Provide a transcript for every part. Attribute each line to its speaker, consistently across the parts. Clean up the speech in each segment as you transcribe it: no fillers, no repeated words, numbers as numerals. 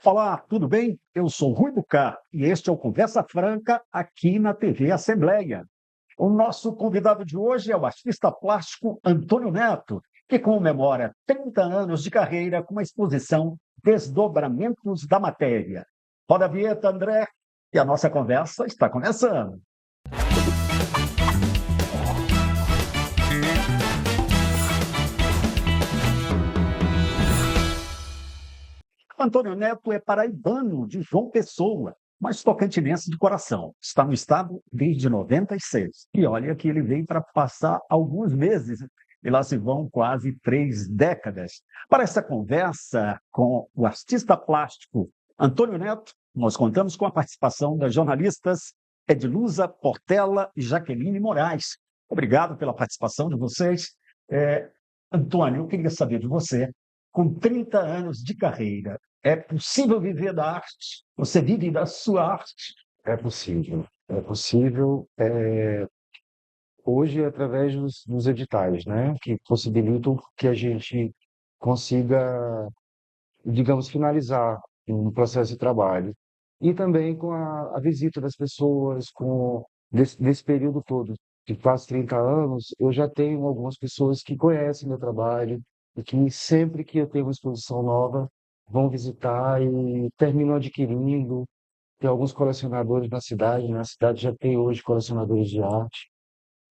Speaker 1: Olá, tudo bem? Eu sou Rui Bucá e este é o Conversa Franca aqui na TV Assembleia. O nosso convidado de hoje é o artista plástico Antônio Neto, que comemora 30 anos de carreira com a exposição Desdobramentos da Matéria. Roda a vinheta, André, e a nossa conversa está começando. Antônio Neto é paraibano de João Pessoa, mas tocantinense de coração. Está no estado desde 96. E olha que ele veio para passar alguns meses, e lá se vão quase 3 décadas. Para essa conversa com o artista plástico Antônio Neto, nós contamos com a participação das jornalistas Edilusa Portela e Jaqueline Moraes. Obrigado pela participação de vocês. Antônio, eu queria saber de você, com 30 anos de carreira, é possível viver da arte? Você vive da sua arte?
Speaker 2: É possível, é possível. Hoje, através dos editais, né, que possibilitam que a gente consiga, digamos, finalizar um processo de trabalho. E também com a visita das pessoas, desse período todo, de quase 30 anos, eu já tenho algumas pessoas que conhecem meu trabalho e que sempre que eu tenho uma exposição nova, vão visitar e terminam adquirindo. Tem alguns colecionadores na cidade já tem hoje colecionadores de arte,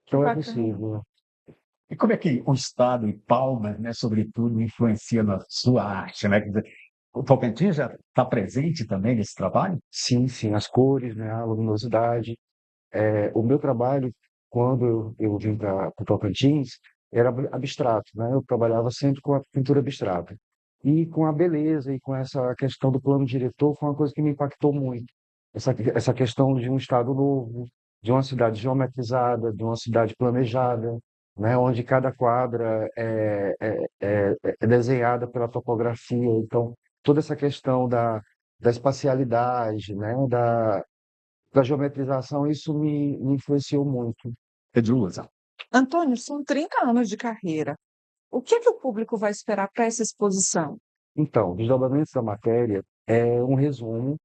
Speaker 3: Que
Speaker 2: então é
Speaker 3: bacana.
Speaker 2: possível.
Speaker 1: E como é que o Estado e Palmas, né, sobretudo, influencia na sua arte, né? Quer dizer, o Tocantins já está presente também nesse trabalho?
Speaker 2: Sim, sim, as cores, né, a luminosidade. O meu trabalho, quando eu vim para o Tocantins, era abstrato, né? Eu trabalhava sempre com a pintura abstrata. E com a beleza e com essa questão do plano diretor foi uma coisa que me impactou muito. Essa questão de um estado novo, de uma cidade geometrizada, de uma cidade planejada, né? Onde cada quadra é desenhada pela topografia. Então, toda essa questão da espacialidade, né? Da geometrização, isso me influenciou muito.
Speaker 1: Edilusa.
Speaker 3: Antônio, são 30 anos de carreira. O que é que o público vai esperar para essa exposição?
Speaker 2: Então, Desdobramentos da Matéria é um resumo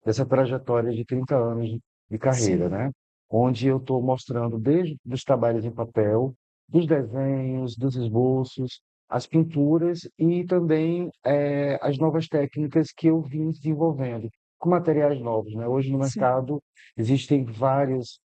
Speaker 2: dessa trajetória de 30 anos de carreira,
Speaker 3: Sim,
Speaker 2: né? Onde eu estou mostrando desde os trabalhos em papel, dos desenhos, dos esboços, as pinturas e também as novas técnicas que eu vim desenvolvendo com materiais novos, né? Hoje no
Speaker 3: sim.
Speaker 2: mercado existem várias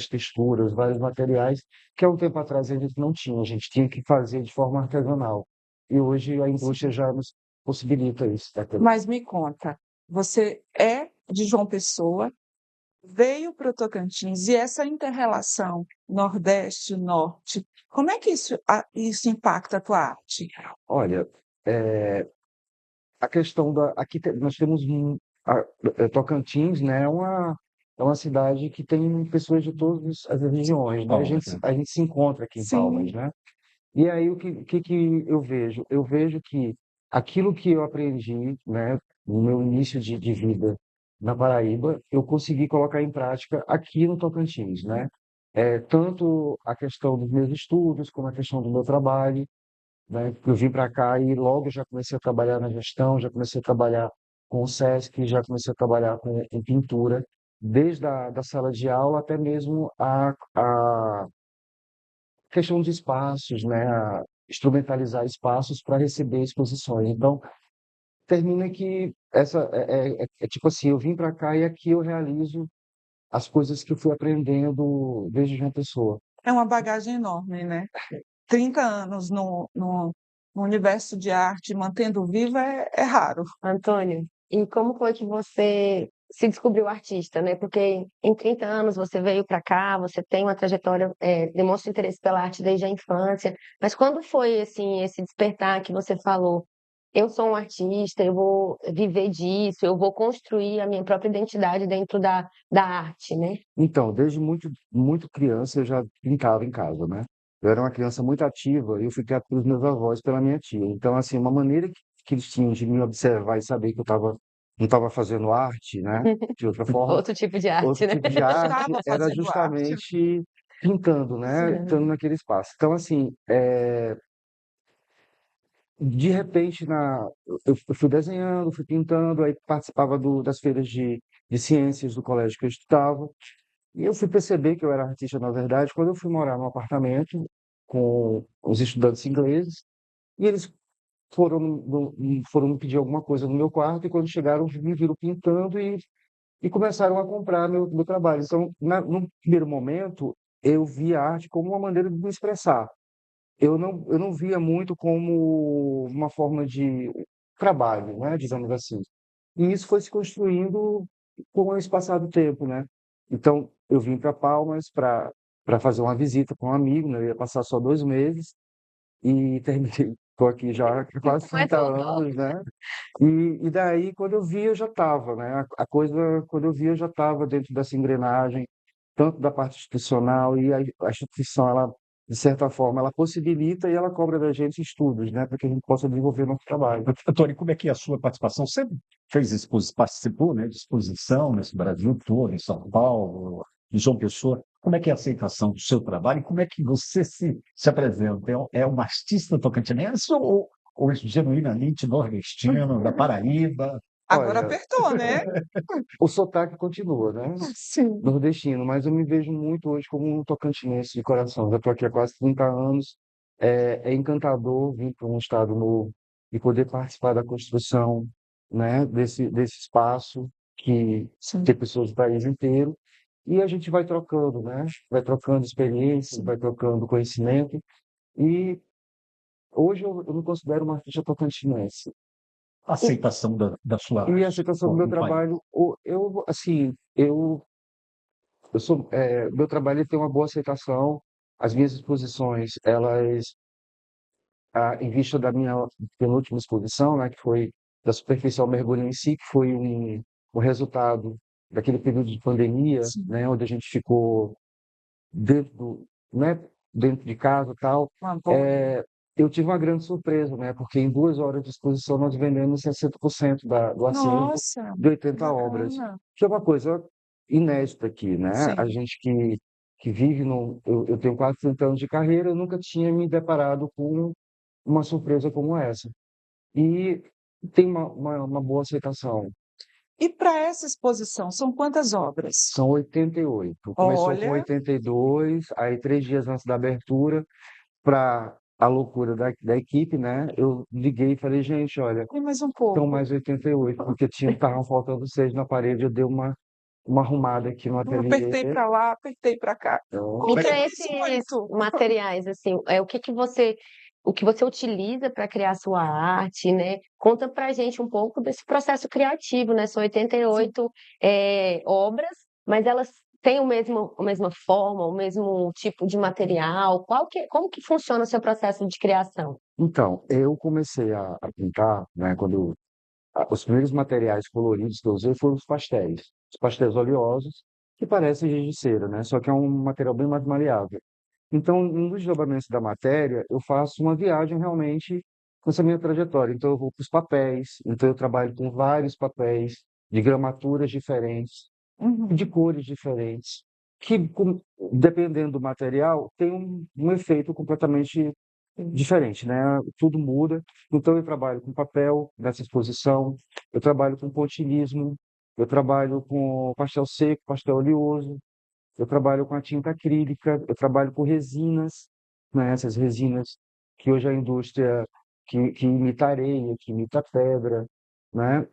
Speaker 2: texturas, vários materiais que há um tempo atrás a gente não tinha, a gente tinha que fazer de forma artesanal. E hoje a indústria
Speaker 3: Sim.
Speaker 2: já nos possibilita isso. Tá?
Speaker 3: Mas me conta, você é de João Pessoa, veio para o Tocantins e essa inter-relação Nordeste-Norte, como é que isso impacta a tua arte?
Speaker 2: Olha, é, a questão da. Nós temos Tocantins, né? É uma cidade que tem pessoas de todas as regiões, né?
Speaker 1: Palmas, né?
Speaker 2: A gente se encontra aqui em Palmas,
Speaker 3: Sim,
Speaker 2: né? E aí o que eu vejo? Eu vejo que aquilo que eu aprendi, né, no meu início de vida na Paraíba, eu consegui colocar em prática aqui no Tocantins, né? Tanto a questão dos meus estudos, como a questão do meu trabalho, né? Eu vim para cá e logo já comecei a trabalhar na gestão, já comecei a trabalhar com o SESC, já comecei a trabalhar com pintura, desde da sala de aula até mesmo a questão de espaços, né? A instrumentalizar espaços para receber exposições. Então, termina que é tipo assim, eu vim para cá e aqui eu realizo as coisas que eu fui aprendendo desde João Pessoa.
Speaker 3: é uma bagagem enorme, né? 30 anos no universo de arte, mantendo vivo, é raro.
Speaker 4: Antônio, e como foi que você se descobriu artista, né? Porque em 30 anos você veio para cá, você tem uma trajetória, demonstra interesse pela arte desde a infância, mas quando foi assim esse despertar que você falou, eu sou um artista, eu vou viver disso, eu vou construir a minha própria identidade dentro da arte, né?
Speaker 2: Então, desde muito criança eu já pintava em casa, né? Eu era uma criança muito ativa e eu fui criado pelos meus avós, e pela minha tia. Então, assim, uma maneira que eles tinham de me observar e saber que eu não estava fazendo arte, né? De outra forma,
Speaker 4: Outro tipo de
Speaker 2: outro
Speaker 4: arte, né?
Speaker 2: tipo de arte
Speaker 3: Estava
Speaker 2: era
Speaker 3: fazendo arte.
Speaker 2: justamente pintando, né? Estando
Speaker 4: Sim.
Speaker 2: naquele espaço. Então, assim, de repente, eu fui desenhando, fui pintando, aí participava das feiras de ciências do colégio que eu estudava, e eu fui perceber que eu era artista, na verdade, quando eu fui morar num apartamento com os estudantes ingleses, e eles foram me pedir alguma coisa no meu quarto, e quando chegaram, me viram pintando e começaram a comprar meu trabalho. Então, num primeiro momento, eu vi a arte como uma maneira de me expressar. Eu não via muito como uma forma de trabalho, né, digamos assim. E isso foi se construindo com o passar do tempo, né? Então, eu vim para Palmas para fazer uma visita com um amigo, né? Eu ia passar só 2 meses e terminei. Estou aqui já há quase
Speaker 4: Mas
Speaker 2: 30
Speaker 4: voltou.
Speaker 2: anos, né? E daí, quando eu vi, eu já estava, né? Quando eu vi, eu já estava dentro dessa engrenagem, tanto da parte institucional, e a instituição, ela, de certa forma, ela possibilita e ela cobra da gente estudos, né? Para que a gente possa desenvolver nosso trabalho.
Speaker 1: Tony, como é que é a sua participação? Você fez participou, né, de exposição nesse Brasil todo, em São Paulo, em João Pessoa. Como é que é a aceitação do seu trabalho e como é que você se apresenta? É um artista tocantinense ou genuinamente nordestino, da Paraíba?
Speaker 3: Agora
Speaker 2: Olha,
Speaker 3: apertou, né?
Speaker 2: o sotaque continua, né?
Speaker 3: Sim.
Speaker 2: Nordestino, mas eu me vejo muito hoje como um tocantinense de coração. Já estou aqui há quase 30 anos. É encantador vir para um estado novo e poder participar da construção, né, desse espaço que
Speaker 3: Sim.
Speaker 2: tem pessoas do país inteiro. E a gente vai trocando, né? Vai trocando experiências, vai trocando conhecimento. E hoje eu me considero uma artista tocantinense.
Speaker 1: A aceitação da sua
Speaker 2: E a
Speaker 1: arte
Speaker 2: aceitação do meu
Speaker 1: no país.
Speaker 2: trabalho, assim, meu trabalho ele tem uma boa aceitação. As minhas exposições, elas, em vista da minha penúltima exposição, né, que foi da superficial mergulho em si, que foi um resultado daquele período de pandemia,
Speaker 3: Sim.
Speaker 2: né, onde a gente ficou dentro né, dentro de casa e tal.
Speaker 3: Uma bolha.
Speaker 2: Eu tive uma grande surpresa, né, porque em 2 horas de exposição nós vendemos 60% do acervo
Speaker 3: Nossa,
Speaker 2: de
Speaker 3: que
Speaker 2: 80 obras,
Speaker 3: bacana.
Speaker 2: que é uma coisa inédita aqui, né? A
Speaker 3: Sim.
Speaker 2: gente que vive no... Eu tenho quase 30 anos de carreira, eu nunca tinha me deparado com uma surpresa como essa. E tem uma boa aceitação.
Speaker 3: E para essa exposição, são quantas obras?
Speaker 2: São 88. Começou com
Speaker 3: Olha,
Speaker 2: 82, aí 3 dias antes da abertura, para a loucura da equipe, né? Eu liguei e falei, gente, olha,
Speaker 3: tem mais um
Speaker 2: são
Speaker 3: pouco.
Speaker 2: mais 88, porque estavam faltando 6 na parede, eu dei uma arrumada aqui no
Speaker 3: Eu
Speaker 2: ateliê.
Speaker 3: apertei para lá, apertei para cá.
Speaker 2: Então,
Speaker 4: E
Speaker 3: Como é que
Speaker 4: para
Speaker 3: é
Speaker 4: esses
Speaker 3: 18?
Speaker 4: materiais, assim, o que você utiliza para criar sua arte, né? Conta pra gente um pouco desse processo criativo, né? São
Speaker 3: Sim.
Speaker 4: 88 obras, mas elas têm a mesma forma, o mesmo tipo de material. Como que funciona o seu processo de criação?
Speaker 2: então, eu comecei a pintar, né? Os primeiros materiais coloridos que eu usei foram os pastéis oleosos, que parecem giz de cera, né? Só que é um material bem mais maleável. Então, nos desdobramentos da matéria, eu faço uma viagem realmente com essa minha trajetória. Então, eu vou para os papéis, então eu trabalho com vários papéis de gramaturas diferentes, de
Speaker 3: Uhum.
Speaker 2: cores diferentes, que, dependendo do material, tem um efeito completamente diferente, né? Tudo muda. Então, eu trabalho com papel nessa exposição, eu trabalho com pontilhismo, eu trabalho com pastel seco, pastel oleoso, eu trabalho com a tinta acrílica, eu trabalho com resinas, né? Essas resinas que hoje a indústria que imita areia, que imita pedra, né?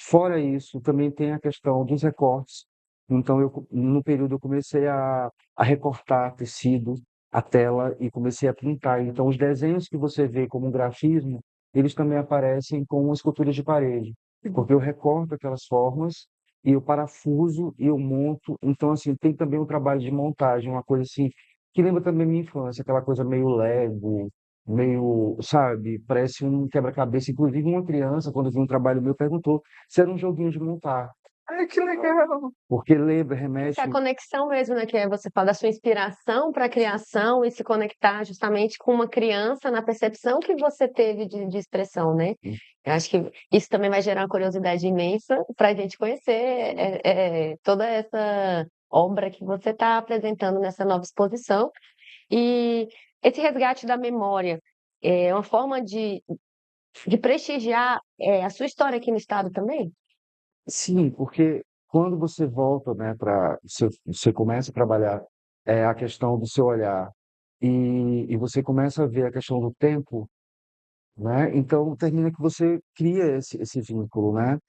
Speaker 2: Fora isso, também tem a questão dos recortes. Então, no período, eu comecei a recortar tecido, a tela, e comecei a pintar. Então, os desenhos que você vê como grafismo, eles também aparecem como esculturas de parede, porque eu recorto aquelas formas e eu parafuso e eu monto. Então, assim, tem também um trabalho de montagem, uma coisa assim, que lembra também minha infância, aquela coisa meio Lego, meio, sabe, parece um quebra-cabeça. Inclusive, uma criança, quando viu um trabalho meu, perguntou se era um joguinho de montar,
Speaker 3: Ai, que legal.
Speaker 2: porque lembra,
Speaker 4: Essa é a
Speaker 2: remete.
Speaker 4: conexão mesmo, né? Que é você fala da sua inspiração para a criação e se conectar justamente com uma criança na percepção que você teve de expressão, né? Eu acho que isso também vai gerar uma curiosidade imensa para a gente conhecer toda essa obra que você está apresentando nessa nova exposição. E esse resgate da memória. É uma forma de prestigiar a sua história aqui no estado também?
Speaker 2: Sim, porque quando você volta, né, você começa a trabalhar a questão do seu olhar e você começa a ver a questão do tempo, né? Então termina que você cria esse vínculo, né,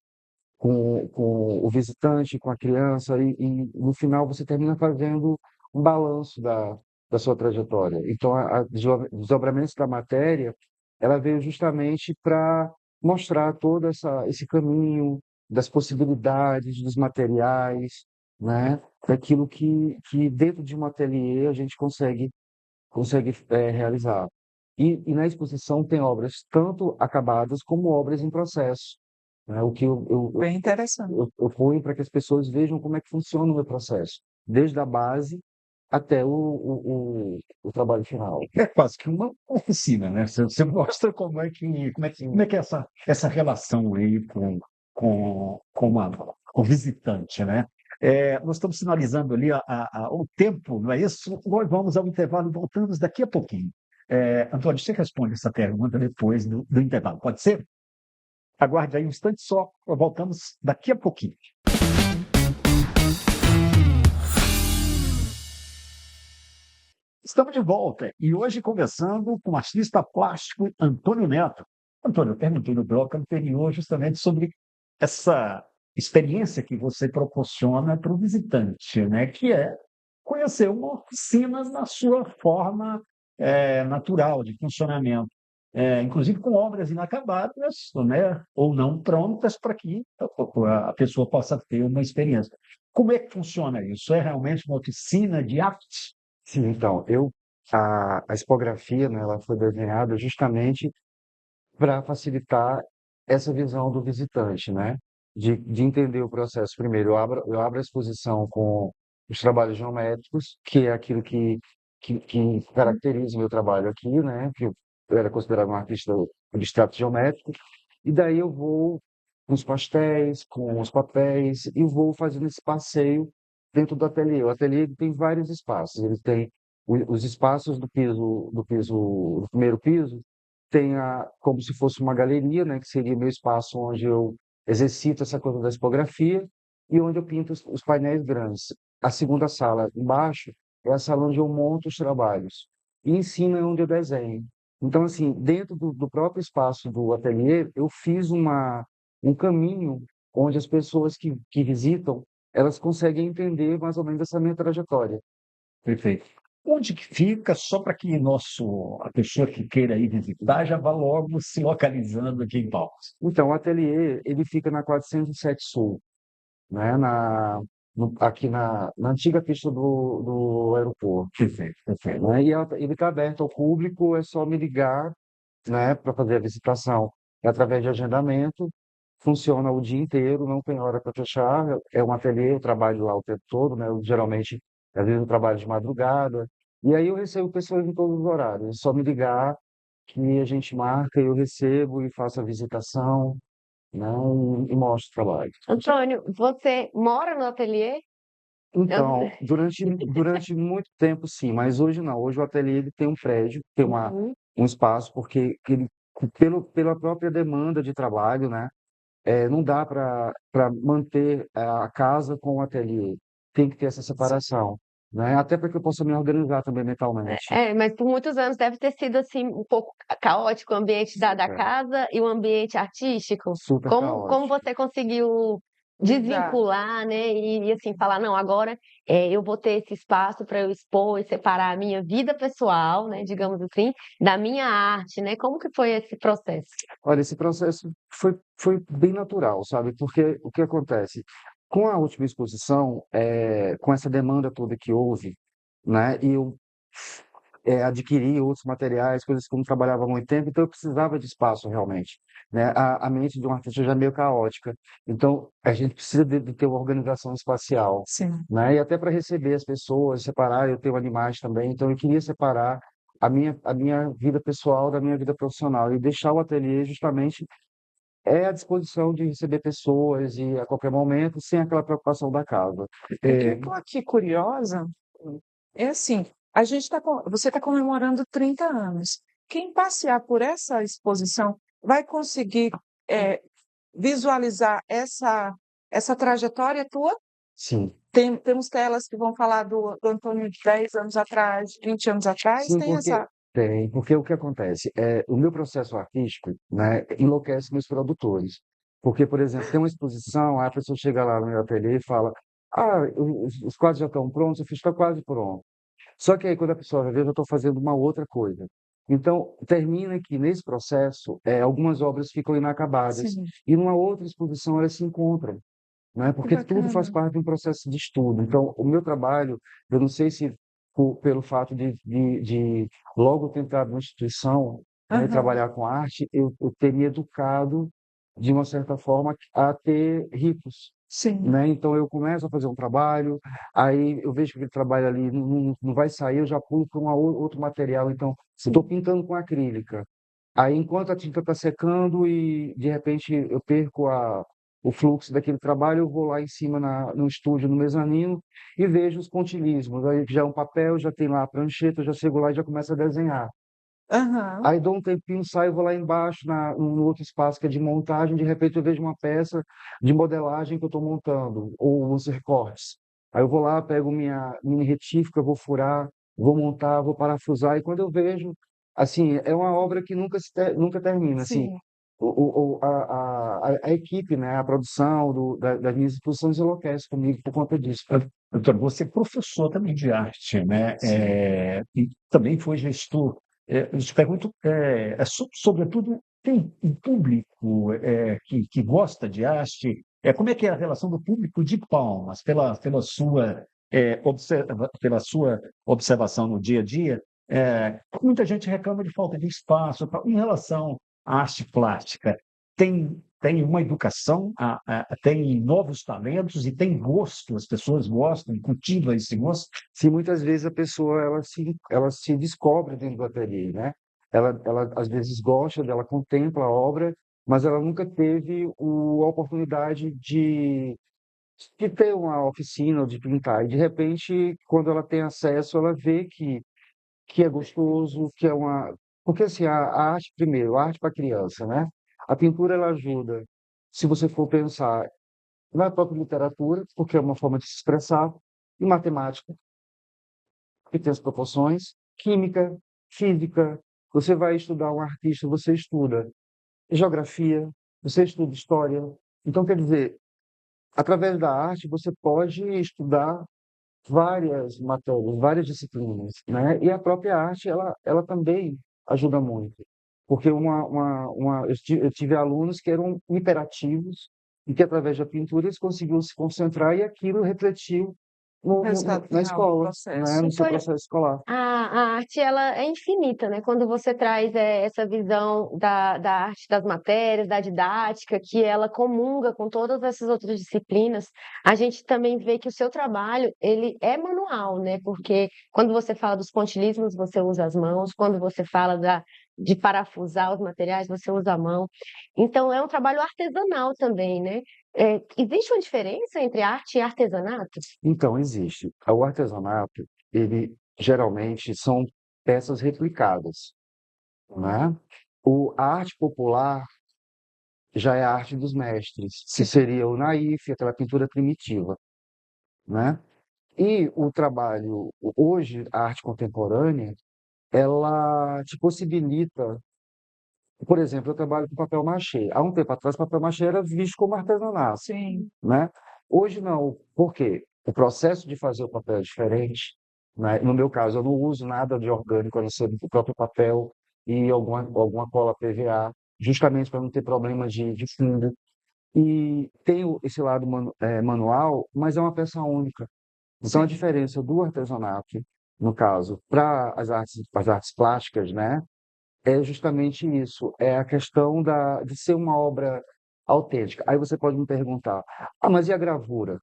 Speaker 2: com o visitante, com a criança e no final você termina fazendo um balanço da sua trajetória. Então a desdobramento da matéria, ela veio justamente para mostrar todo esse caminho das possibilidades, dos materiais, né? Daquilo que dentro de um ateliê a gente consegue realizar. E na exposição tem obras tanto acabadas como obras em processo, né? O que
Speaker 3: Bem interessante.
Speaker 2: eu ponho para que as pessoas vejam como é que funciona o meu processo, desde a base até o trabalho final.
Speaker 1: É quase que uma oficina, né? Você mostra como é que é essa relação aí com o visitante, né? Nós estamos finalizando ali o tempo, não é isso? Nós vamos ao intervalo e voltamos daqui a pouquinho. Antônio, você responde essa pergunta depois do intervalo, pode ser? Aguarde aí um instante só, voltamos daqui a pouquinho. Estamos de volta e hoje conversando com o artista plástico Antônio Neto. Antônio, eu perguntei no bloco anterior justamente sobre essa experiência que você proporciona para o visitante, né? Que é conhecer uma oficina na sua forma natural de funcionamento, inclusive com obras inacabadas, né? Ou não prontas para que a pessoa possa ter uma experiência. Como é que funciona isso? É realmente uma oficina de arte?
Speaker 2: Sim, então, a expografia, né, ela foi desenhada justamente para facilitar essa visão do visitante, né? De entender o processo. Primeiro, eu abro a exposição com os trabalhos geométricos, que é aquilo que caracteriza o meu trabalho aqui, né? Que eu era considerado um artista do abstrato geométrico. E daí eu vou com os pastéis, com os papéis, e vou fazendo esse passeio dentro do ateliê. O ateliê tem vários espaços. Ele tem os espaços do primeiro piso, tem como se fosse uma galeria, né, que seria meu espaço onde eu exercito essa coisa da tipografia e onde eu pinto os painéis grandes. A segunda sala, embaixo, é a sala onde eu monto os trabalhos. E em cima é onde eu desenho. Então, assim, dentro do próprio espaço do ateliê, eu fiz um caminho onde as pessoas que visitam, elas conseguem entender mais ou menos essa minha trajetória.
Speaker 1: Perfeito. Onde que fica, só para que a pessoa que queira ir visitar já vá logo se localizando aqui em Palmas?
Speaker 2: Então, o ateliê, ele fica na 407 Sul, né? Aqui na antiga pista do aeroporto,
Speaker 1: Perfeito, perfeito.
Speaker 2: né? E ele está aberto ao público, é só me ligar, né, para fazer a visitação. É através de agendamento, funciona o dia inteiro, não tem hora para fechar. É um ateliê, eu trabalho lá o tempo todo, né? Geralmente, às vezes eu trabalho de madrugada. E aí eu recebo pessoas em todos os horários. É só me ligar que a gente marca, eu recebo e faço a visitação, né? E mostro o trabalho.
Speaker 4: Antônio, você mora no ateliê?
Speaker 2: Então, durante muito tempo, sim, mas hoje não. Hoje o ateliê ele tem um prédio, tem
Speaker 4: Uhum.
Speaker 2: um espaço, porque ele, pela própria demanda de trabalho, né? Não dá para manter a casa com o ateliê. Tem que ter essa separação, né? Até para que eu possa me organizar também mentalmente.
Speaker 4: Mas por muitos anos deve ter sido assim um pouco caótico o ambiente da
Speaker 2: Super,
Speaker 4: casa e o ambiente artístico.
Speaker 2: super
Speaker 4: Como
Speaker 2: caótico.
Speaker 4: você conseguiu
Speaker 3: Exato.
Speaker 4: desvincular, né? E assim falar, não, agora eu vou ter esse espaço para eu expor e separar a minha vida pessoal, né? Digamos assim, da minha arte, né? Como que foi esse processo?
Speaker 2: Olha, esse processo foi bem natural, sabe? Porque o que acontece? Com a última exposição, com essa demanda toda que houve, né? E eu adquiri outros materiais, coisas que eu não trabalhava há muito tempo, então eu precisava de espaço realmente, né? A mente de um artista já é meio caótica, então a gente precisa de ter uma organização espacial,
Speaker 3: Sim.
Speaker 2: né? E até para receber as pessoas, separar, eu tenho animais também, então eu queria separar a minha vida pessoal da minha vida profissional e deixar o ateliê justamente à disposição de receber pessoas e a qualquer momento, sem aquela preocupação da casa.
Speaker 3: O que eu estou aqui curiosa é assim, você está comemorando 30 anos. quem passear por essa exposição vai conseguir visualizar essa trajetória tua.
Speaker 2: Sim,
Speaker 3: Temos telas que vão falar do Antônio de 10 anos atrás, 20 anos atrás,
Speaker 2: sim,
Speaker 3: tem essa.
Speaker 2: porque o que acontece é o meu processo artístico, né, enlouquece meus produtores. Porque, por exemplo, tem uma exposição, aí a pessoa chega lá no meu ateliê e fala: Ah, os quadros já estão prontos, eu fiz, está quase pronto. Só que aí, quando a pessoa vai ver, eu estou fazendo uma outra coisa. Então, termina que nesse processo, algumas obras ficam inacabadas.
Speaker 3: Sim,
Speaker 2: E numa outra exposição elas se encontram, né?
Speaker 3: que
Speaker 2: Porque tudo faz
Speaker 3: bacana.
Speaker 2: parte de um processo de estudo. Então, o meu trabalho, eu não sei se pelo fato de logo ter entrado numa instituição, né, e
Speaker 3: Aham,
Speaker 2: trabalhar com arte, eu teria educado, de uma certa forma, a ter ritos,
Speaker 3: sim,
Speaker 2: né? Então, eu começo a fazer um trabalho, aí eu vejo que aquele trabalho ali não vai sair, eu já pulo para outro material. Então, eu estou
Speaker 3: sim.
Speaker 2: pintando com acrílica. Aí, enquanto a tinta está secando e, de repente, eu perco o fluxo daquele trabalho, eu vou lá em cima no estúdio, no mezanino, e vejo os pontilhismos. Aí já é um papel, já tem lá a prancheta, eu já chego lá e já começo a desenhar.
Speaker 3: Aham,
Speaker 2: Aí dou um tempinho, saio, vou lá embaixo, no outro espaço que é de montagem, de repente eu vejo uma peça de modelagem que eu estou montando, ou os recortes. Aí eu vou lá, pego minha mini retífica, vou furar, vou montar, vou parafusar, e quando eu vejo, assim, é uma obra que nunca termina, assim.
Speaker 3: sim.
Speaker 2: A equipe, né, a produção das minhas exposições enlouquece comigo por conta disso.
Speaker 1: Doutor, você é professor também de arte, né?
Speaker 2: Sim.
Speaker 1: E também foi gestor. Eu te pergunto, sobretudo, tem um público que gosta de arte? Como é que é a relação do público de Palmas, pela sua observação no dia a dia? Muita gente reclama de falta de espaço. Em relação à arte plástica, tem uma educação, tem novos talentos e tem gosto, as pessoas gostam, cultivam esse gosto.
Speaker 2: Se muitas vezes a pessoa ela se descobre dentro do ateliê, né? Ela às vezes gosta dela, contempla a obra, mas ela nunca teve a oportunidade de ter uma oficina ou de pintar. E de repente, quando ela tem acesso, ela vê que é gostoso, que é uma. Porque assim, a arte, primeiro, a arte para criança, né? A pintura ela ajuda, se você for pensar na própria literatura, porque é uma forma de se expressar, e matemática, que tem as proporções, química, física. Você vai estudar um artista, você estuda geografia, você estuda história. Então, quer dizer, através da arte, você pode estudar várias matérias, várias disciplinas, né? E a própria arte, ela também ajuda muito. Porque eu tive alunos que eram hiperativos e que, através da pintura, eles conseguiam se concentrar e aquilo refletiu
Speaker 3: Resultado
Speaker 2: na
Speaker 3: final do
Speaker 2: escola, né?
Speaker 3: processo.
Speaker 2: No
Speaker 4: E
Speaker 2: seu
Speaker 4: foi,
Speaker 2: processo escolar.
Speaker 4: a arte ela é infinita, né? Quando você traz essa visão da arte das matérias, da didática, que ela comunga com todas essas outras disciplinas, a gente também vê que o seu trabalho ele é manual, né? Porque quando você fala dos pontilhismos, você usa as mãos, quando você fala de parafusar os materiais, você usa a mão. Então é um trabalho artesanal também, né? Existe uma diferença entre arte e artesanato?
Speaker 2: Então, existe. O artesanato, ele geralmente são peças replicadas, né? A arte popular já é a arte dos mestres, que seria o naif, aquela pintura primitiva, né? E o trabalho, hoje, a arte contemporânea, ela te possibilita, por exemplo, eu trabalho com papel machê. Há um tempo atrás, papel machê era visto como artesanato,
Speaker 3: Sim,
Speaker 2: né? Hoje não. Por quê? O processo de fazer o papel é diferente, né? No meu caso, eu não uso nada de orgânico, a não ser o próprio papel e alguma cola PVA, justamente para não ter problema de fundo. E tem esse lado manual, mas é uma peça única. Então, a
Speaker 3: sim.
Speaker 2: diferença do artesanato, no caso, para as artes plásticas, né, é justamente isso, é a questão de ser uma obra autêntica. Aí você pode me perguntar, mas e a gravura?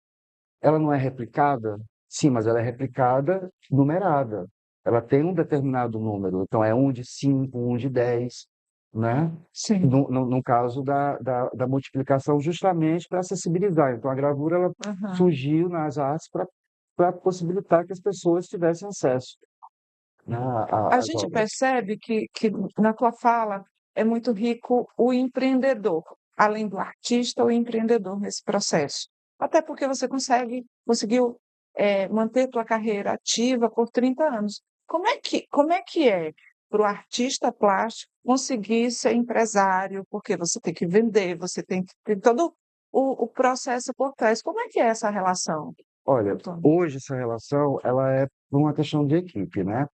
Speaker 2: Ela não é replicada? Sim, mas ela é replicada numerada. Ela tem um determinado número, então é um de 5, um de 10, né?
Speaker 3: Sim.
Speaker 2: No caso da multiplicação, justamente para acessibilizar. Então, a gravura ela
Speaker 3: Aham.
Speaker 2: surgiu nas artes para possibilitar que as pessoas tivessem acesso. né,
Speaker 3: A
Speaker 2: as
Speaker 3: gente
Speaker 2: obras.
Speaker 3: percebe que na tua fala é muito rico o empreendedor, além do artista, o empreendedor nesse processo. Até porque você conseguiu manter tua carreira ativa por 30 anos. Como é que é para o artista plástico conseguir ser empresário? Porque você tem que vender, você tem que ter todo o processo por trás. Como é que é essa relação,
Speaker 2: Olha,
Speaker 3: Antônio?
Speaker 2: hoje essa relação ela é por uma questão de equipe, né?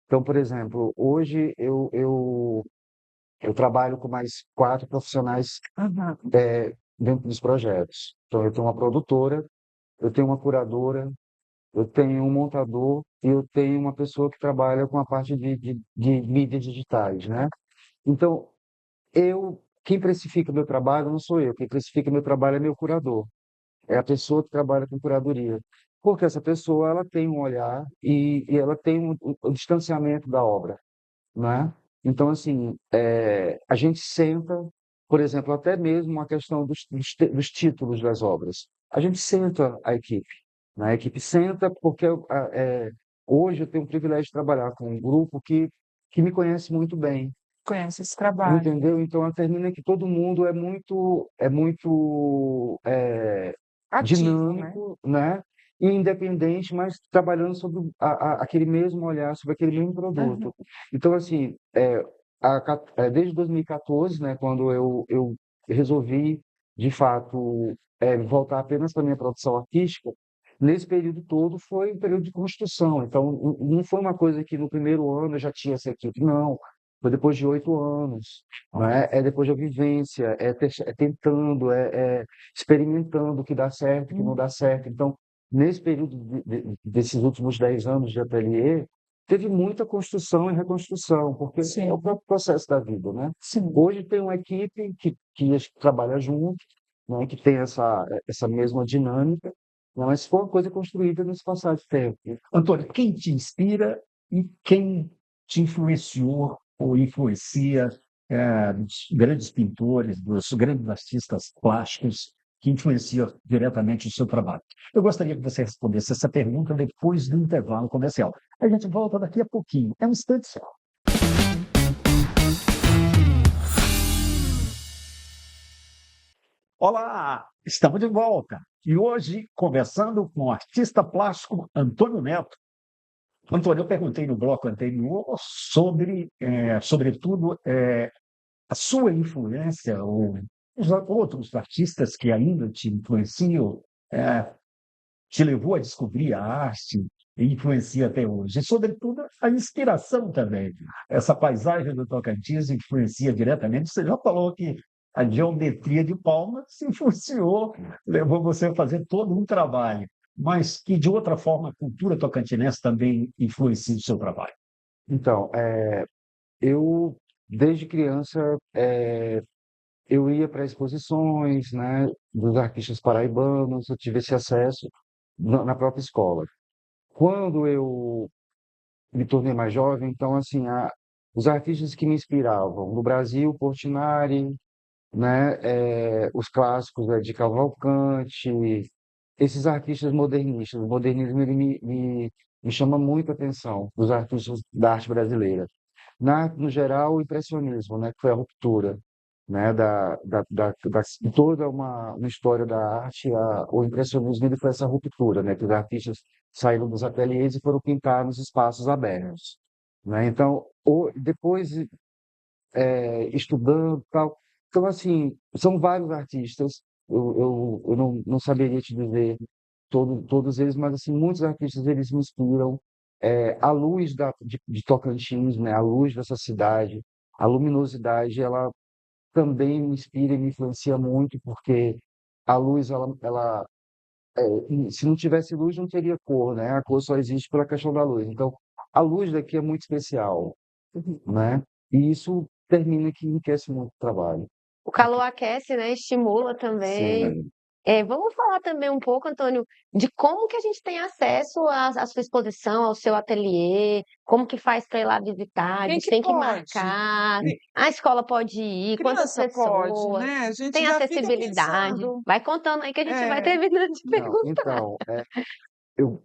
Speaker 2: Então, por exemplo, hoje eu trabalho com mais 4 profissionais
Speaker 3: Aham,
Speaker 2: dentro dos projetos. Então, eu tenho uma produtora, eu tenho uma curadora, eu tenho um montador e eu tenho uma pessoa que trabalha com a parte de mídias digitais, né? Então, quem precifica meu trabalho não sou eu, quem precifica meu trabalho é meu curador, é a pessoa que trabalha com curadoria. Porque essa pessoa, ela tem um olhar e ela tem o distanciamento da obra, né? Então, assim, a gente senta, por exemplo, até mesmo a questão dos títulos das obras. A gente senta a equipe, né? A equipe senta porque hoje eu tenho o privilégio de trabalhar com um grupo que me conhece muito bem,
Speaker 3: conhece esse trabalho.
Speaker 2: entendeu? Então, termina que todo mundo é muito
Speaker 3: Ativo, né?
Speaker 2: dinâmico, né? E independente, mas trabalhando sobre aquele mesmo olhar, sobre aquele mesmo
Speaker 3: Aham.
Speaker 2: produto. Então, assim, desde 2014, né, quando eu resolvi, de fato, voltar apenas para a minha produção artística, nesse período todo foi um período de construção. Então, não foi uma coisa que no primeiro ano eu já tinha essa equipe, não. Foi depois de 8 anos, né? É depois da vivência, é tentando, experimentando o que dá certo, o que não dá certo. Então, nesse período desses últimos 10 anos de ateliê, teve muita construção e reconstrução, porque é o
Speaker 3: Sim,
Speaker 2: próprio processo da vida, né?
Speaker 3: sim.
Speaker 2: Hoje tem uma equipe que trabalha junto, né? Que tem essa mesma dinâmica, né? Mas foi uma coisa construída nesse passado de tempo.
Speaker 1: Antônio, quem te inspira e quem te influenciou ou influencia dos grandes pintores, dos grandes artistas plásticos que influenciam diretamente o seu trabalho? Eu gostaria que você respondesse essa pergunta depois do intervalo comercial. A gente volta daqui a pouquinho. É um instante só. Olá, estamos de volta. E hoje, conversando com o artista plástico Antônio Neto. Antônio, eu perguntei no bloco anterior sobre, sobretudo, a sua influência, ou os outros artistas que ainda te influenciam, eh, te levou a descobrir a arte e influencia até hoje. E, sobretudo, a inspiração também. Essa paisagem do Tocantins influencia diretamente. Você já falou que a geometria de Palmas influenciou, levou você a fazer todo um trabalho, mas que, de outra forma, a cultura tocantinense também influencia o seu trabalho.
Speaker 2: Então, eu, desde criança, eu ia para exposições, né, dos artistas paraibanos, eu tive esse acesso na própria escola. Quando eu me tornei mais jovem, então, assim, os artistas que me inspiravam no Brasil, Portinari, né, os clássicos de Cavalcante, esses artistas modernistas. O modernismo ele me chama muito a atenção, dos artistas da arte brasileira. Na arte, no geral, o impressionismo, né, que foi a ruptura, né, de toda uma história da arte, o impressionismo ele foi essa ruptura, né, que os artistas saíram dos ateliês e foram pintar nos espaços abertos, né? Então, depois estudando tal, então assim, são vários artistas, eu não saberia te dizer todos eles, mas assim, muitos artistas eles me inspiram. A luz de Tocantins, né, a luz dessa cidade, a luminosidade, ela também me inspira e me influencia muito, porque a luz, se não tivesse luz, não teria cor, né? A cor só existe pela questão da luz. Então, a luz daqui é muito especial, né? E isso termina que enriquece muito o trabalho.
Speaker 4: O calor aquece, né? Estimula também.
Speaker 2: Sim.
Speaker 4: Vamos falar também um pouco, Antônio, de como que a gente tem acesso à sua exposição, ao seu ateliê, como que faz para ir lá visitar, a
Speaker 3: Quem
Speaker 4: gente
Speaker 3: que
Speaker 4: tem que
Speaker 3: pode?
Speaker 4: marcar, a escola pode ir, quantas
Speaker 3: Criança pode,
Speaker 4: pessoas,
Speaker 3: né? A gente
Speaker 4: tem
Speaker 3: já fica
Speaker 4: acessibilidade.
Speaker 3: pensando.
Speaker 4: Vai contando aí que a gente vai
Speaker 3: É,
Speaker 4: terminando de
Speaker 2: Não,
Speaker 4: perguntar.
Speaker 2: então, eu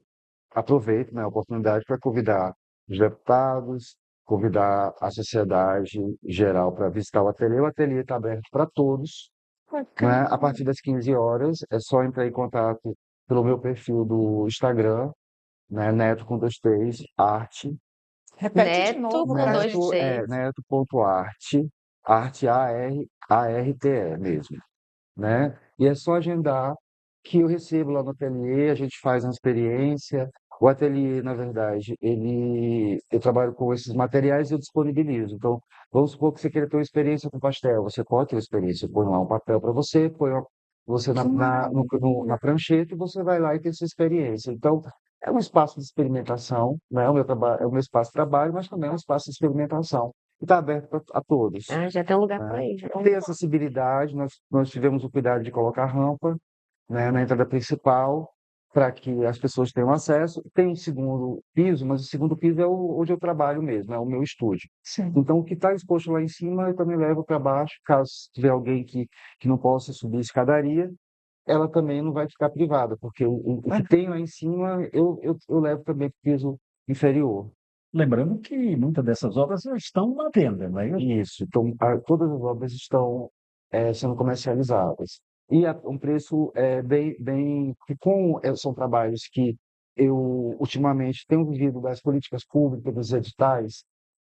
Speaker 2: aproveito, né, a oportunidade para convidar os deputados, convidar a sociedade geral para visitar o ateliê. O ateliê está aberto para todos, né? A partir das 15 horas, é só entrar em contato pelo meu perfil do Instagram, né? Neto com dois T's, arte.
Speaker 3: Repete de
Speaker 4: Neto
Speaker 3: novo
Speaker 4: com
Speaker 3: para a
Speaker 4: dois
Speaker 3: gente.
Speaker 4: T's.
Speaker 2: Neto.arte, arte ARTE mesmo, né? E é só agendar que eu recebo lá no ateliê, a gente faz uma experiência. O ateliê, na verdade, eu trabalho com esses materiais e eu disponibilizo. Então, vamos supor que você queira ter uma experiência com pastel, você pode ter uma experiência, eu ponho lá um papel para você, você
Speaker 3: Que
Speaker 2: na
Speaker 3: maravilha.
Speaker 2: prancheta e você vai lá e tem essa experiência. Então, é um espaço de experimentação, né? É o meu espaço de trabalho, mas também é um espaço de experimentação. E está aberto a todos,
Speaker 4: Ah, já tem um lugar para
Speaker 2: né?
Speaker 4: ir.
Speaker 2: Tem acessibilidade, nós tivemos o cuidado de colocar rampa, né, na entrada principal, para que as pessoas tenham acesso. Tem um segundo piso, mas o segundo piso é onde eu trabalho mesmo, é o meu estúdio.
Speaker 3: Sim.
Speaker 2: Então, o que está exposto lá em cima, eu também levo para baixo, caso tiver alguém que não possa subir a escadaria, ela também não vai ficar privada, porque o que tem lá em cima, eu levo também para o piso inferior.
Speaker 1: Lembrando que muitas dessas obras já estão à venda, não é isso?
Speaker 2: Isso, então todas as obras estão sendo comercializadas. E a um preço que são trabalhos que eu ultimamente tenho vivido das políticas públicas, dos editais,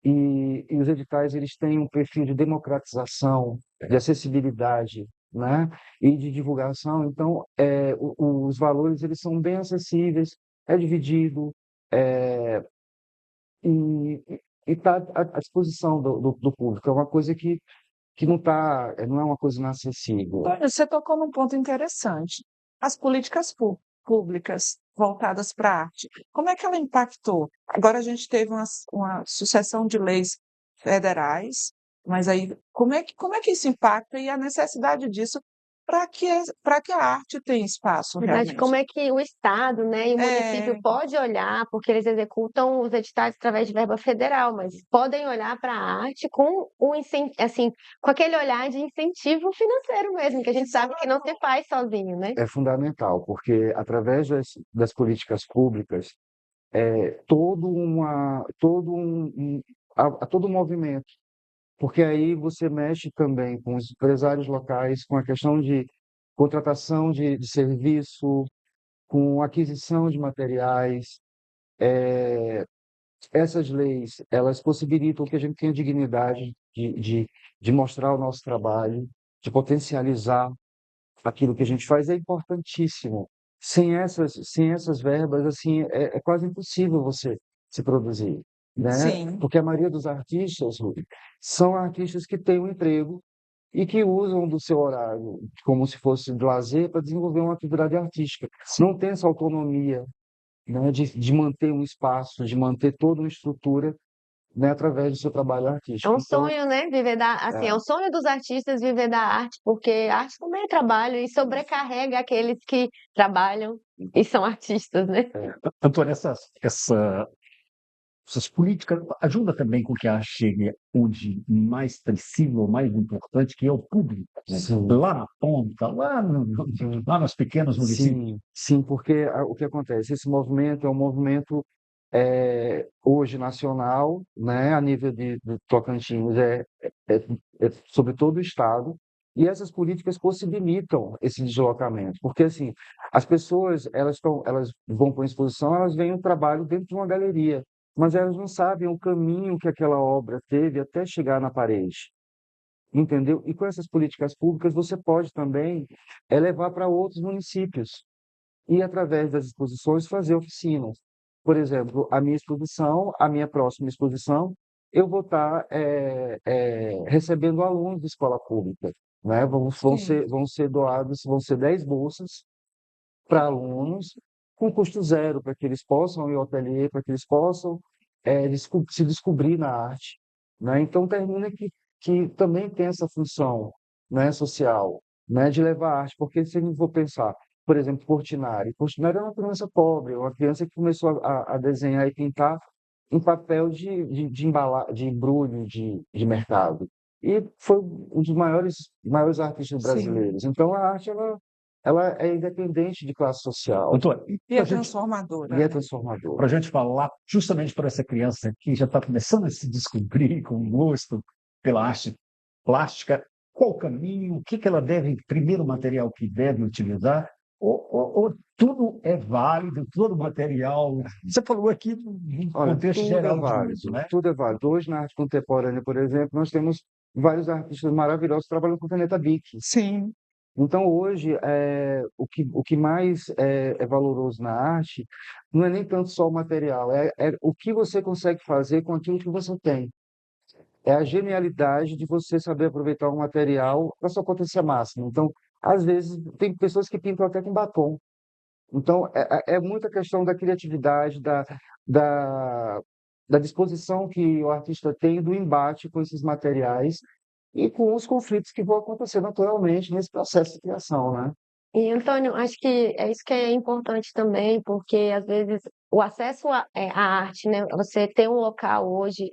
Speaker 2: e os editais eles têm um perfil de democratização, de acessibilidade, né? E de divulgação. Então, os valores eles são bem acessíveis, é dividido, é, e está à disposição do público. É uma coisa que não é uma coisa inacessível.
Speaker 3: Olha, você tocou num ponto interessante. As políticas públicas voltadas para a arte, como é que ela impactou? Agora a gente teve uma sucessão de leis federais, mas aí como é que isso impacta e a necessidade disso para que a arte tenha espaço
Speaker 4: Na verdade, como
Speaker 3: realmente?
Speaker 4: é que o Estado, né, e o município
Speaker 3: É,
Speaker 4: pode olhar, porque eles executam os editais através de verba federal, mas podem olhar para a arte com assim, com aquele olhar de incentivo financeiro mesmo, que a gente sabe que não se faz sozinho, né?
Speaker 2: É fundamental, porque através das políticas públicas, há todo um movimento, porque aí você mexe também com os empresários locais, com a questão de contratação de serviço, com aquisição de materiais. Essas leis, elas possibilitam que a gente tenha dignidade de mostrar o nosso trabalho, de potencializar aquilo que a gente faz, é importantíssimo. Sem essas verbas, assim, é quase impossível você se produzir, né?
Speaker 3: sim,
Speaker 2: Porque a maioria dos artistas, Rui, são artistas que têm um emprego e que usam do seu horário como se fosse de lazer para desenvolver uma atividade artística. Não tem essa autonomia, né, de manter um espaço, de manter toda uma estrutura, né, através do seu trabalho
Speaker 4: É
Speaker 2: artístico.
Speaker 4: um
Speaker 2: Então,
Speaker 4: sonho, né? Viver assim, é
Speaker 2: é,
Speaker 4: um sonho dos artistas viver da arte, porque arte também é trabalho e sobrecarrega aqueles que trabalham e são artistas, né?
Speaker 1: Antônio, essas políticas ajudam também com que a arte chegue onde mais sensível, mais importante, que é o público, né?
Speaker 2: sim,
Speaker 1: Lá na ponta, lá nos pequenos municípios.
Speaker 2: sim, porque o que acontece? Esse movimento é um movimento hoje nacional, né, a nível de Tocantins, é, sobre todo o estado, e essas políticas possibilitam esse deslocamento, porque assim, as pessoas elas vão para uma exposição, elas veem um trabalho dentro de uma galeria, mas elas não sabem o caminho que aquela obra teve até chegar na parede. Entendeu? E com essas políticas públicas, você pode também levar para outros municípios e, através das exposições, fazer oficinas. Por exemplo, a minha próxima exposição, eu vou estar recebendo alunos de escola pública, né?
Speaker 3: sim.
Speaker 2: Vão ser 10 bolsas para alunos, com custo zero, para que eles possam ir ao ateliê, para que eles possam se descobrir na arte, né? Então, termina que também tem essa função, né, social, né, de levar arte, porque se a gente for pensar, por exemplo, Portinari é uma criança pobre, uma criança que começou a desenhar e pintar em papel de embrulho de mercado. E foi um dos maiores artistas
Speaker 3: Sim.
Speaker 2: brasileiros. Então, a arte, ela é independente de classe social
Speaker 1: Doutor,
Speaker 3: E
Speaker 1: para
Speaker 3: é
Speaker 1: gente,
Speaker 3: transformadora,
Speaker 2: e é
Speaker 3: né?
Speaker 2: transformadora.
Speaker 1: gente falar justamente para essa criança que já está começando a se descobrir com gosto pela arte plástica, qual o caminho, o que ela deve, primeiro material que deve utilizar, ou tudo é válido, todo material. Você falou aqui num
Speaker 2: Olha,
Speaker 1: contexto
Speaker 2: tudo é
Speaker 1: geral de uso,
Speaker 2: válido,
Speaker 1: né?
Speaker 2: tudo é válido. Hoje, na arte contemporânea, por exemplo, nós temos vários artistas maravilhosos que trabalham com caneta Bic.
Speaker 3: Sim,
Speaker 2: Então, hoje, o que mais é valoroso na arte não é nem tanto só o material, é o que você consegue fazer com aquilo que você tem. É a genialidade de você saber aproveitar um material para sua potência máxima. Então, às vezes, tem pessoas que pintam até com batom. Então, é muita questão da criatividade, da, da disposição que o artista tem do embate com esses materiais e com os conflitos que vão acontecer naturalmente nesse processo de criação, né?
Speaker 4: E, Antônio, acho que é isso que é importante também, porque às vezes o acesso à arte, né? Você tem um local hoje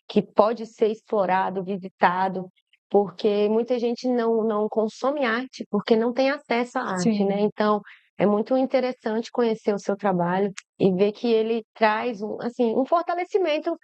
Speaker 4: que pode ser explorado, visitado, porque muita gente não consome arte porque não tem acesso à arte, né?
Speaker 3: sim.
Speaker 4: Então, é muito interessante conhecer o seu trabalho e ver que ele traz assim, um fortalecimento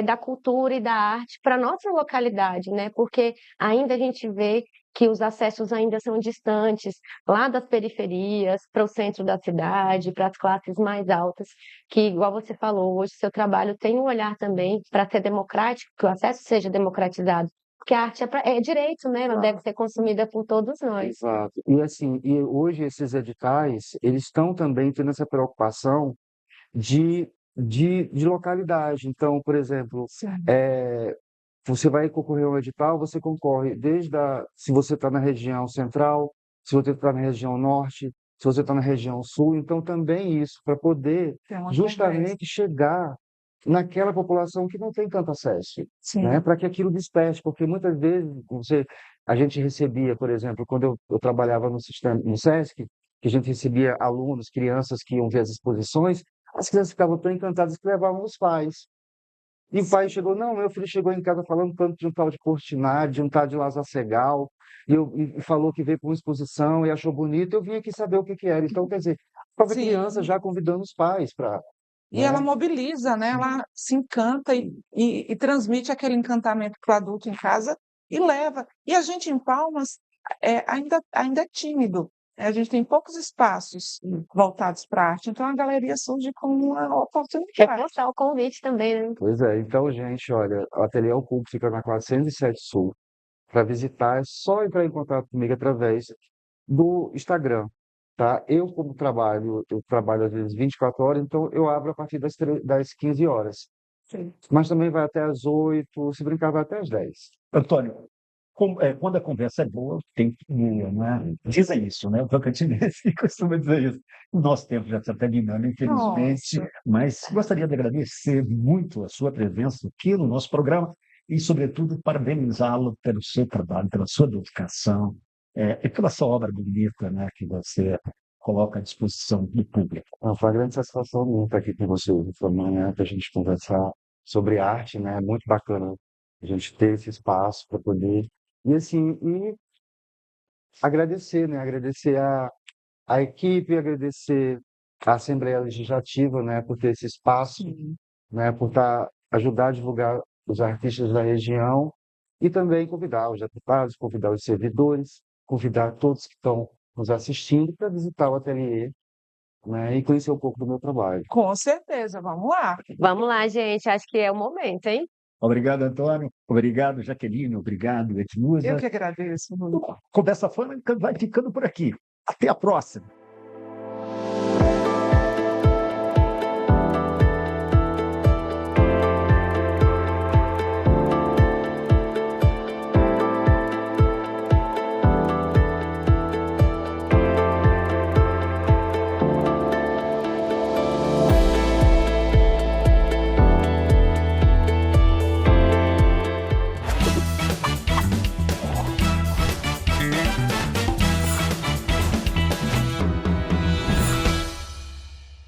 Speaker 4: da cultura e da arte para a nossa localidade, né? Porque ainda a gente vê que os acessos ainda são distantes, lá das periferias para o centro da cidade, para as classes mais altas, que, igual você falou, hoje seu trabalho tem um olhar também para ser democrático, que o acesso seja democratizado, porque a arte é direito, né? Ela deve ser consumida por todos nós.
Speaker 2: Exato. E assim, e hoje esses editais, eles estão também tendo essa preocupação de localidade. Então, por exemplo,
Speaker 3: Sim.
Speaker 2: você vai concorrer ao edital, você concorre se você está na região central, se você está na região norte, se você está na região sul. Então, também isso, para poder
Speaker 3: Tem uma conversa.
Speaker 2: justamente chegar naquela população que não tem tanto acesso, né?
Speaker 3: Sim.
Speaker 2: Para que aquilo desperte, porque muitas vezes a gente recebia, por exemplo, quando eu trabalhava no sistema, no SESC, que a gente recebia alunos, crianças que iam ver as exposições, as crianças ficavam tão encantadas que levavam os pais. E o pai chegou, não, meu filho chegou em casa falando tanto de um tal de Portinari, de um tal de Lázaro Segal, e falou que veio para uma exposição e achou bonito, eu vim aqui saber o que que era. Então, quer dizer, a própria criança
Speaker 3: Sim.
Speaker 2: já convidando os pais para,
Speaker 3: E ela
Speaker 2: né?
Speaker 3: mobiliza, né? Ela se encanta e transmite aquele encantamento para o adulto em casa e leva. E a gente em Palmas ainda é tímido, né? A gente tem poucos espaços voltados para a arte, então a galeria surge como uma oportunidade.
Speaker 4: Reforçar o convite também, né?
Speaker 2: Pois é, então, gente, olha, o Ateliê Ao Cubo fica na 407 Sul. Para visitar, é só entrar em contato comigo através do Instagram, tá? Eu trabalho às vezes 24 horas, então eu abro a partir das 15 horas.
Speaker 3: Sim.
Speaker 2: Mas também vai até às 8, se brincar, vai até às 10.
Speaker 1: Antônio, quando a conversa é boa, tem que ir, né? Dizem isso, né? O tocantinense costuma dizer isso. O nosso tempo já está terminando, infelizmente,
Speaker 3: Nossa,
Speaker 1: mas gostaria de agradecer muito a sua presença aqui no nosso programa e, sobretudo, parabenizá-lo pelo seu trabalho, pela sua dedicação, e pela sua obra bonita, né? Que você coloca à disposição do público.
Speaker 2: Foi uma grande satisfação minha estar aqui com você hoje pela manhã, para a gente conversar sobre arte, né? É muito bacana a gente ter esse espaço para poder. E assim, agradecer, né? Agradecer a equipe, agradecer a Assembleia Legislativa, né? Por ter esse espaço,
Speaker 3: sim.
Speaker 2: né? Por ajudar a divulgar os artistas da região e também convidar os deputados, convidar os servidores, convidar todos que estão nos assistindo para visitar o ateliê, né? E conhecer um pouco do meu trabalho.
Speaker 3: Com certeza, vamos lá.
Speaker 4: Vamos lá, gente. Acho que é o momento, hein?
Speaker 1: Obrigado, Antônio. Obrigado, Jaqueline. Obrigado,
Speaker 3: Eu
Speaker 1: Edmusa.
Speaker 3: que agradeço.
Speaker 1: Conversa Franca vai ficando por aqui. Até a próxima.